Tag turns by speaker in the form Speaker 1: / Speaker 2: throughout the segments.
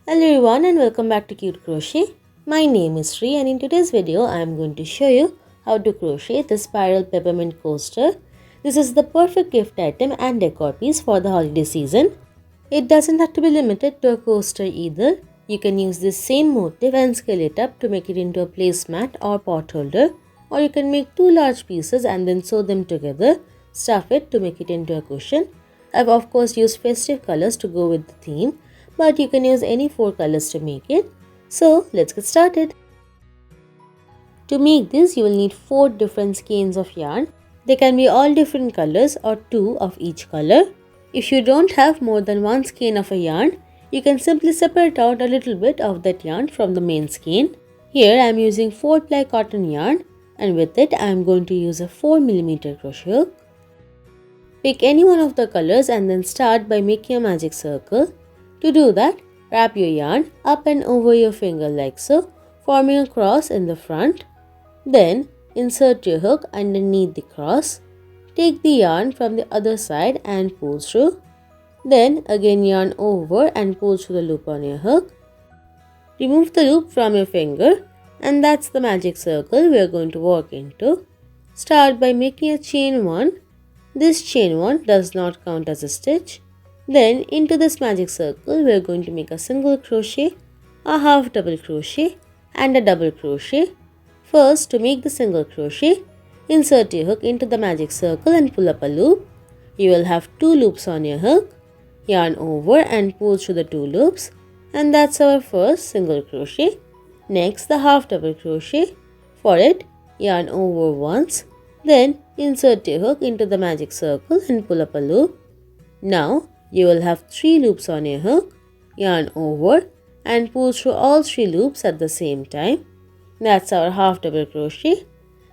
Speaker 1: Hello everyone and welcome back to Cute Crochet. My name is Sri and in today's video I am going to show you how to crochet the spiral peppermint coaster. This is the perfect gift item and decor piece for the holiday season. It doesn't have to be limited to a coaster either. You can use this same motif and scale it up to make it into a placemat or pot holder, or you can make two large pieces and then sew them together, stuff it to make it into a cushion. I've of course used festive colors to go with the theme, but you can use any four colors to make it. So let's get started. To make this, you will need 4 different skeins of yarn. They can be all different colors or 2 of each color. If you don't have more than 1 skein of a yarn, you can simply separate out a little bit of that yarn from the main skein. Here I am using 4-ply cotton yarn, and with it I am going to use a 4mm crochet hook. Pick any one of the colors and then start by making a magic circle. To do that, wrap your yarn up and over your finger like so, forming a cross in the front. Then insert your hook underneath the cross. Take the yarn from the other side and pull through. Then again yarn over and pull through the loop on your hook. Remove the loop from your finger, and that's the magic circle we are going to work into. Start by making a chain 1. This chain 1 does not count as a stitch. Then into this magic circle we are going to make a single crochet, a half double crochet and a double crochet. First, to make the single crochet, insert your hook into the magic circle and pull up a loop. You will have 2 loops on your hook. Yarn over and pull through the 2 loops, and that's our first single crochet. Next, the half double crochet. For it, yarn over once. Then insert your hook into the magic circle and pull up a loop. Now you will have 3 loops on your hook, yarn over and pull through all 3 loops at the same time. That's our half double crochet.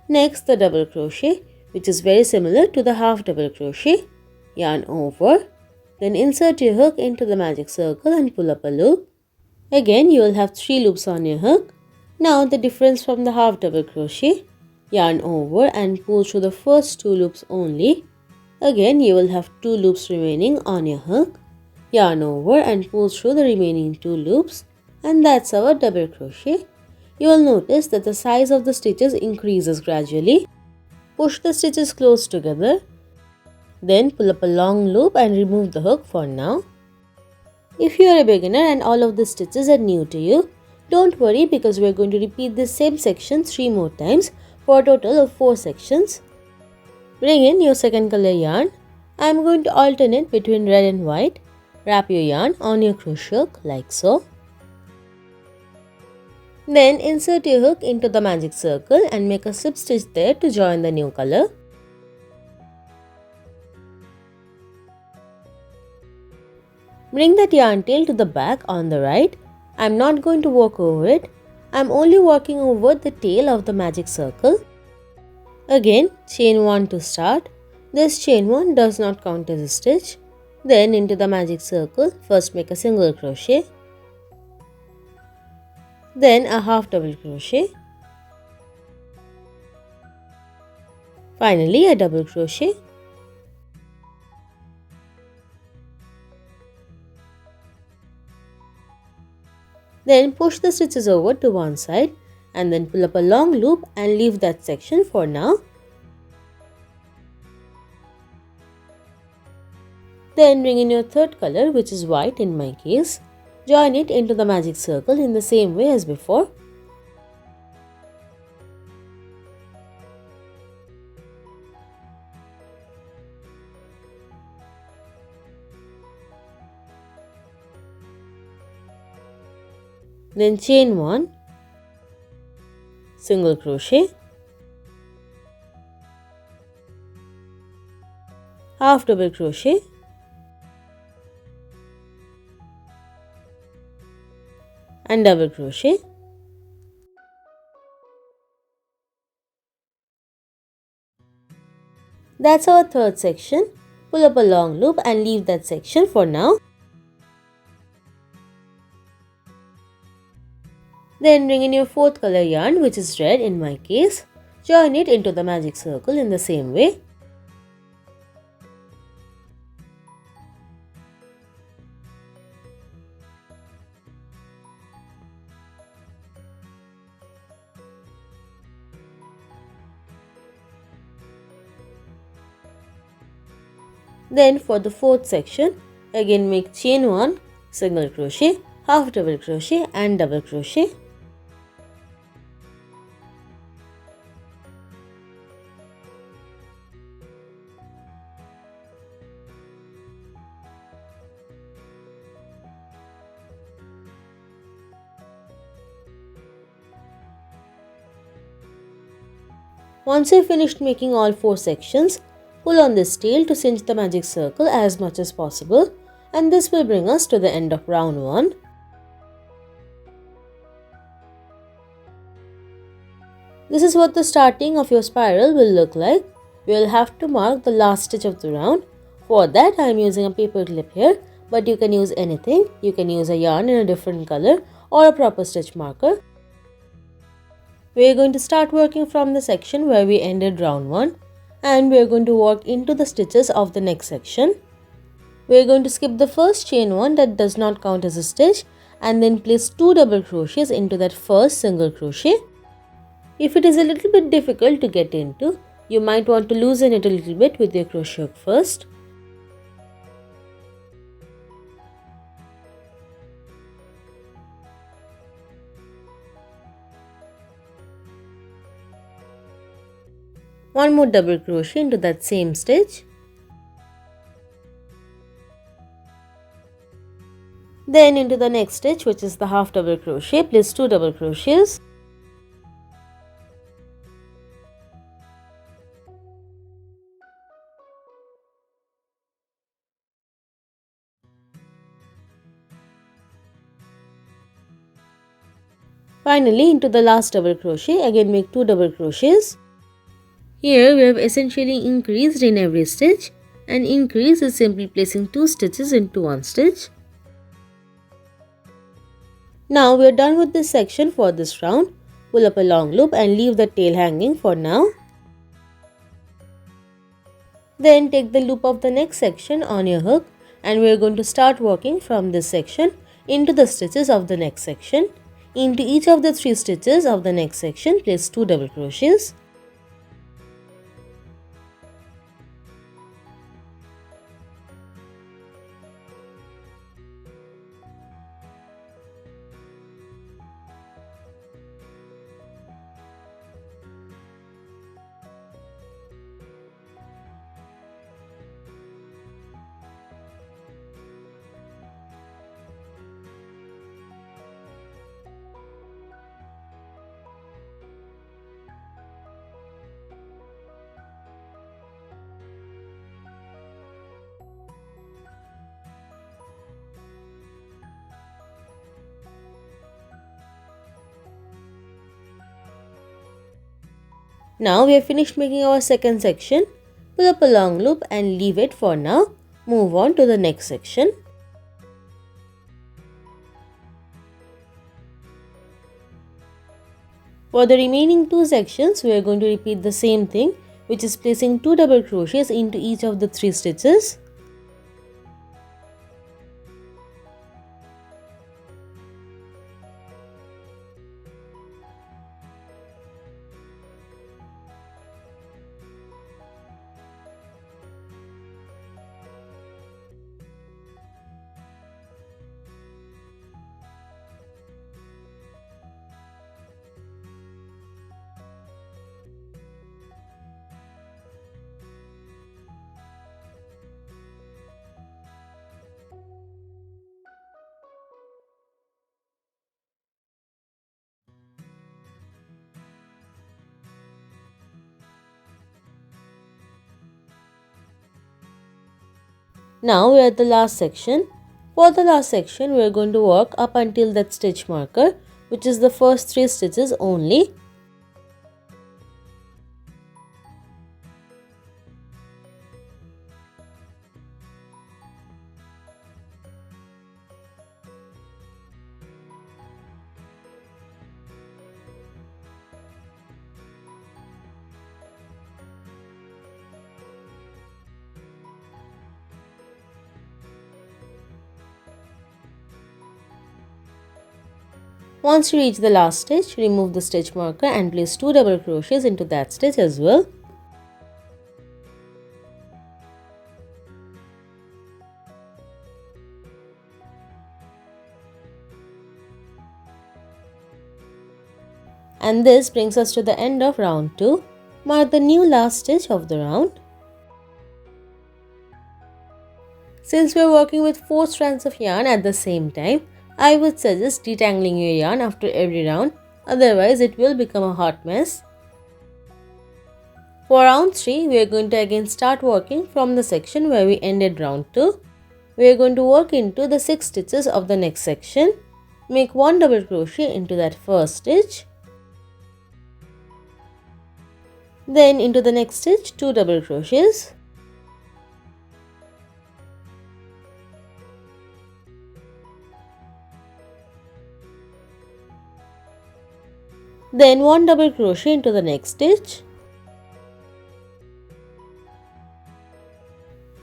Speaker 1: Next, the double crochet, which is very similar to the half double crochet. Yarn over, then insert your hook into the magic circle and pull up a loop. Again you will have 3 loops on your hook. Now the difference from the half double crochet, yarn over and pull through the first 2 loops only. Again you will have 2 loops remaining on your hook. Yarn over and pull through the remaining 2 loops, and that's our double crochet. You will notice that the size of the stitches increases gradually. Push the stitches close together. Then pull up a long loop and remove the hook for now. If you are a beginner and all of the stitches are new to you, don't worry because we are going to repeat this same section 3 more times for a total of 4 sections. Bring in your second color yarn. I am going to alternate between red and white. Wrap your yarn on your crochet hook like so. Then insert your hook into the magic circle and make a slip stitch there to join the new color. Bring that yarn tail to the back on the right. I am not going to work over it. I am only working over the tail of the magic circle. Again, chain 1 to start. This chain 1 does not count as a stitch. Then into the magic circle, first make a single crochet. Then a half double crochet. Finally a double crochet. Then push the stitches over to one side and then pull up a long loop and leave that section for now. Then bring in your third color, which is white in my case. Join it into the magic circle in the same way as before. Then chain 1, single crochet, half double crochet, and double crochet. That's our third section. Pull up a long loop and leave that section for now. Then bring in your fourth color yarn, which is red in my case. Join it into the magic circle in the same way. Then for the fourth section, again make chain 1, single crochet, half double crochet and double crochet. Once you finished making all 4 sections, pull on this tail to cinch the magic circle as much as possible, and this will bring us to the end of round 1. This is what the starting of your spiral will look like. We will have to mark the last stitch of the round. For that I am using a paper clip here, but you can use anything. You can use a yarn in a different color or a proper stitch marker. We are going to start working from the section where we ended round 1, and we are going to work into the stitches of the next section. We are going to skip the first chain 1 that does not count as a stitch, and then place 2 double crochets into that first single crochet. If it is a little bit difficult to get into, you might want to loosen it a little bit with your crochet hook first. One more double crochet into that same stitch. Then into the next stitch, which is the half double crochet, place 2 double crochets. Finally, into the last double crochet, again make 2 double crochets. Here we have essentially increased in every stitch, and increase is simply placing 2 stitches into one stitch. Now we are done with this section for this round. Pull up a long loop and leave the tail hanging for now. Then take the loop of the next section on your hook, and we are going to start working from this section into the stitches of the next section. Into each of the 3 stitches of the next section, place 2 double crochets. Now we have finished making our second section. Pull up a long loop and leave it for now. Move on to the next section. For the remaining 2 sections, we are going to repeat the same thing, which is placing 2 double crochets into each of the 3 stitches. Now we are at the last section. For the last section, we are going to work up until that stitch marker, which is the first 3 stitches only. Once you reach the last stitch, remove the stitch marker and place 2 double crochets into that stitch as well. And this brings us to the end of round 2. Mark the new last stitch of the round. Since we are working with 4 strands of yarn at the same time, I would suggest detangling your yarn after every round, otherwise it will become a hot mess. For round 3, we are going to again start working from the section where we ended round 2. We are going to work into the 6 stitches of the next section. Make 1 double crochet into that first stitch. Then into the next stitch 2 double crochets. Then 1 double crochet into the next stitch,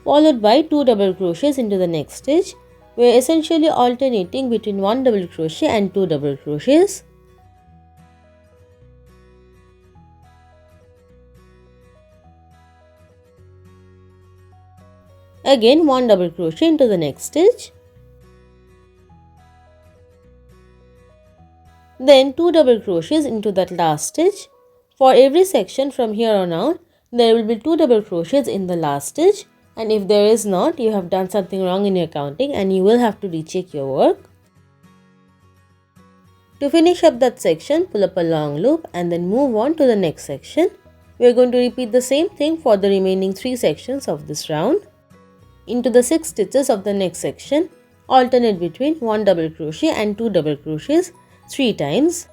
Speaker 1: followed by 2 double crochets into the next stitch. We are essentially alternating between 1 double crochet and 2 double crochets. Again 1 double crochet into the next stitch. Then 2 double crochets into that last stitch. For every section from here on out, there will be 2 double crochets in the last stitch, and if there is not, you have done something wrong in your counting and you will have to recheck your work. To finish up that section, pull up a long loop and then move on to the next section. We are going to repeat the same thing for the remaining 3 sections of this round. Into the 6 stitches of the next section, alternate between 1 double crochet and 2 double crochets 3 times.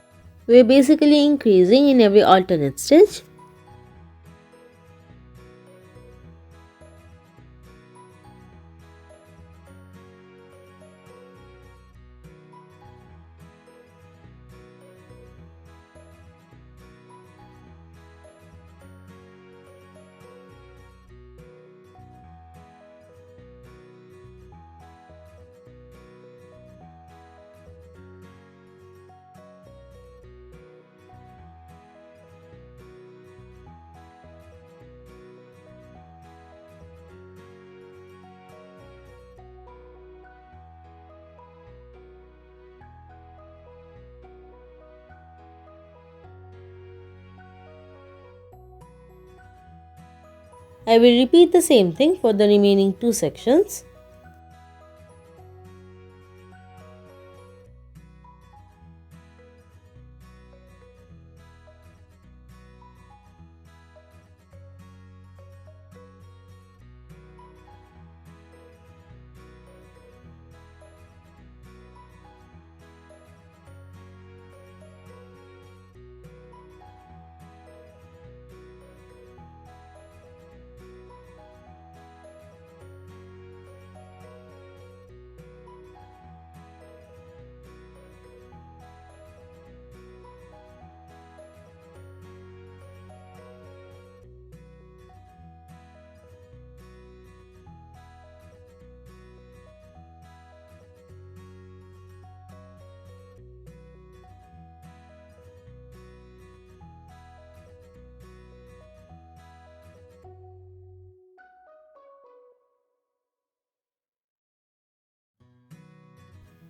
Speaker 1: We are basically increasing in every alternate stitch. I will repeat the same thing for the remaining 2 sections.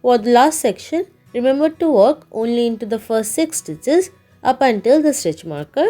Speaker 1: For the last section, remember to work only into the first 6 stitches up until the stitch marker.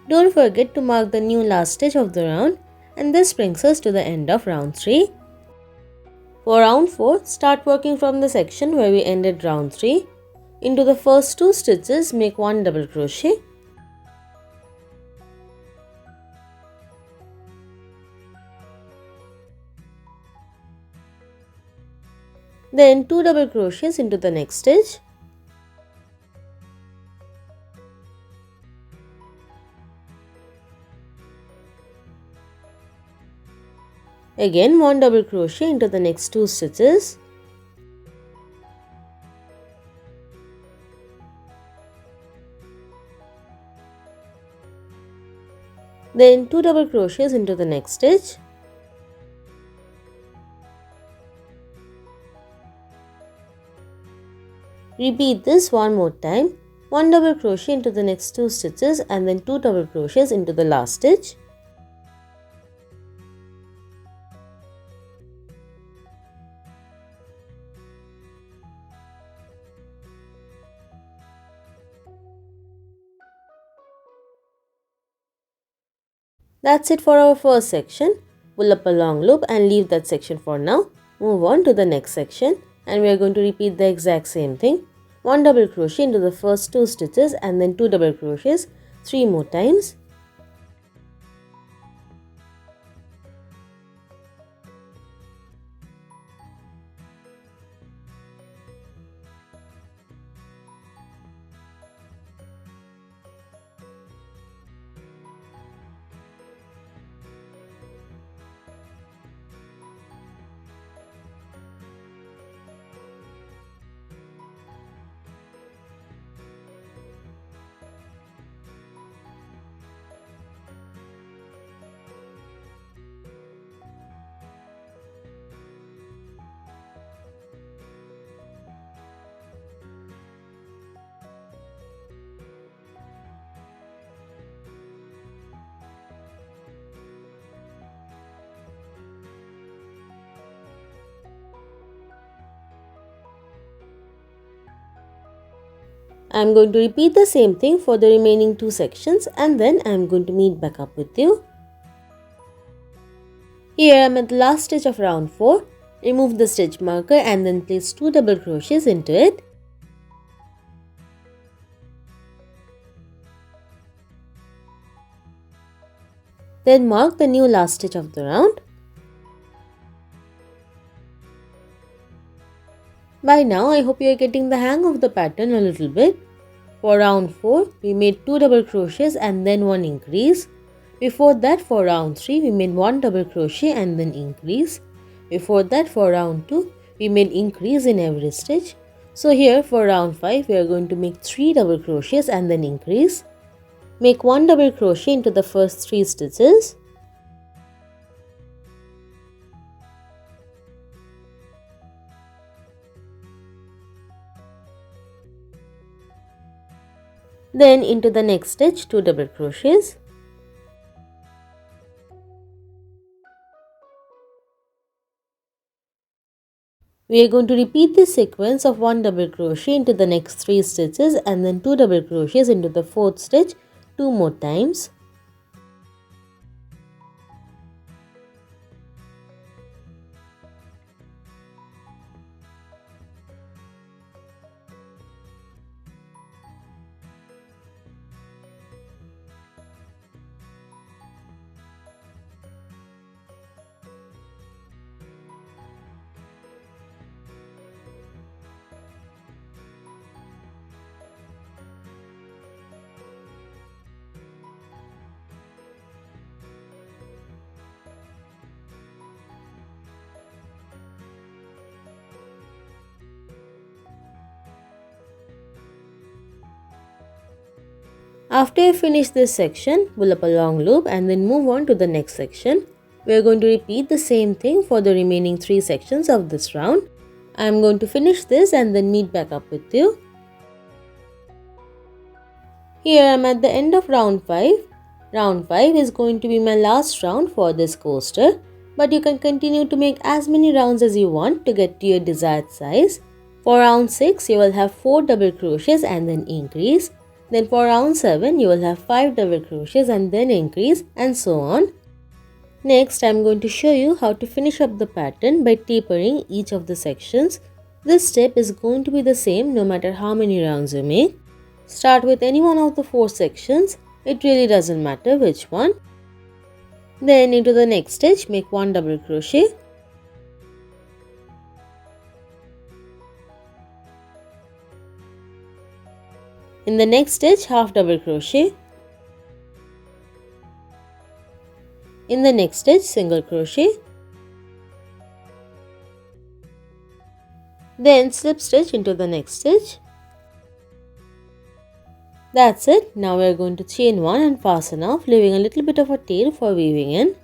Speaker 1: Don't forget to mark the new last stitch of the round, and this brings us to the end of round 3. For round 4, start working from the section where we ended round 3. Into the first 2 stitches, make 1 double crochet. Then 2 double crochets into the next stitch. Again 1 double crochet into the next 2 stitches. Then 2 double crochets into the next stitch. Repeat this one more time. 1 double crochet into the next 2 stitches and then 2 double crochets into the last stitch. That's it for our first section. Pull up a long loop and leave that section for now. Move on to the next section and we are going to repeat the exact same thing. 1 double crochet into the first 2 stitches and then 2 double crochets 3 more times. I am going to repeat the same thing for the remaining 2 sections and then I am going to meet back up with you. Here I am at the last stitch of round 4. Remove the stitch marker and then place 2 double crochets into it. Then mark the new last stitch of the round. By now I hope you are getting the hang of the pattern a little bit. For round 4 we made 2 double crochets and then 1 increase. Before that for round 3 we made 1 double crochet and then increase. Before that for round 2 we made increase in every stitch. So here for round 5 we are going to make 3 double crochets and then increase. Make 1 double crochet into the first 3 stitches. Then into the next stitch 2 double crochets. We are going to repeat this sequence of 1 double crochet into the next 3 stitches and then 2 double crochets into the 4th stitch 2 more times. After I finish this section, pull up a long loop and then move on to the next section. We are going to repeat the same thing for the remaining 3 sections of this round. I am going to finish this and then meet back up with you. Here I am at the end of round 5. Round 5 is going to be my last round for this coaster, but you can continue to make as many rounds as you want to get to your desired size. For round 6 you will have 4 double crochets and then increase. Then for round 7 you will have 5 double crochets and then increase, and so on. Next I am going to show you how to finish up the pattern by tapering each of the sections. This step is going to be the same no matter how many rounds you make. Start with any one of the 4 sections, it really doesn't matter which one. Then into the next stitch make 1 double crochet. In the next stitch, half double crochet. In the next stitch, single crochet. Then slip stitch into the next stitch. That's it. Now we are going to chain 1 and fasten off, leaving a little bit of a tail for weaving in.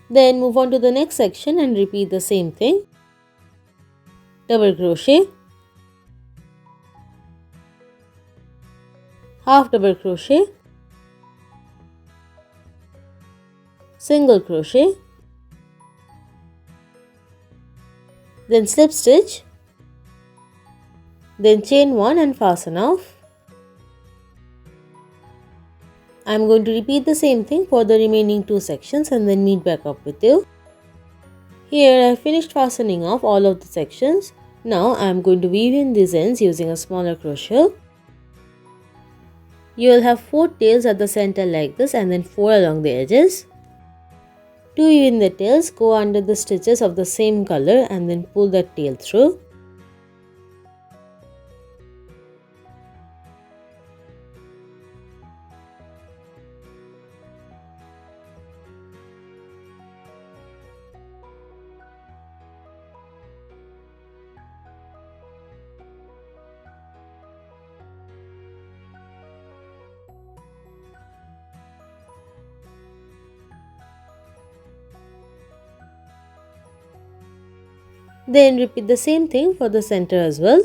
Speaker 1: Then move on to the next section and repeat the same thing. Double crochet, half double crochet, single crochet, then slip stitch, then chain 1 and fasten off. I am going to repeat the same thing for the remaining 2 sections and then meet back up with you. Here I have finished fastening off all of the sections. Now I am going to weave in these ends using a smaller crochet. You will have 4 tails at the center like this and then 4 along the edges. To weave in the tails, go under the stitches of the same color and then pull that tail through. Then repeat the same thing for the center as well.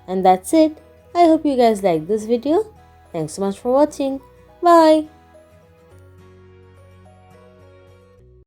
Speaker 1: And that's it. I hope you guys liked this video. Thanks so much for watching. Bye.